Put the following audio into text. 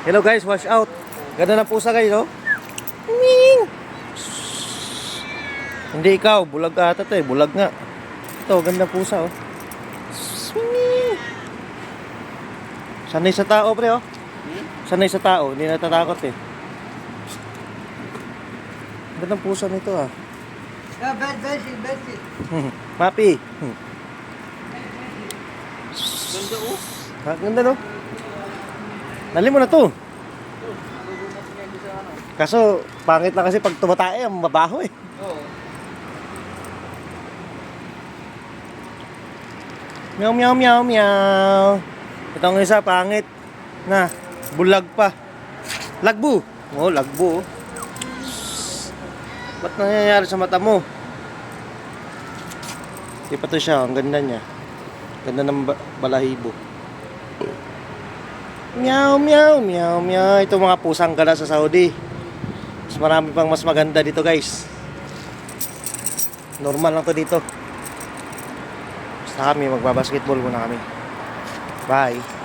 Hello guys, wash out. Ganda ng pusa guys, oh. Ming! Hindi ikaw, bulag ka ata to eh. Bulag nga. Ito, ganda ng pusa, oh. Ming! Sanay sa tao, pre, oh. Sanay sa tao, hindi natatakot eh. Ganda ng pusa nito, ah. Yeah, bed. Mapi. Ganda oh. Ha, ganda no? Dali mo na to. Kaso, pangit na kasi pag tumatae, ang mabaho eh. Oo. Meow, meow, meow, meow. Itong isa, pangit. Na, bulag pa. Lagbu. Oh, lagbu. Ba't nangyayari sa mata mo? Di pa to siya, ang ganda niya. Ganda ng balahibo. Meow, meow, meow, meow. Ito mga pusang gala sa Saudi. Mas marami pang mas maganda dito guys. Normal lang to dito. Basta kami, magbabasketball muna kami. Bye.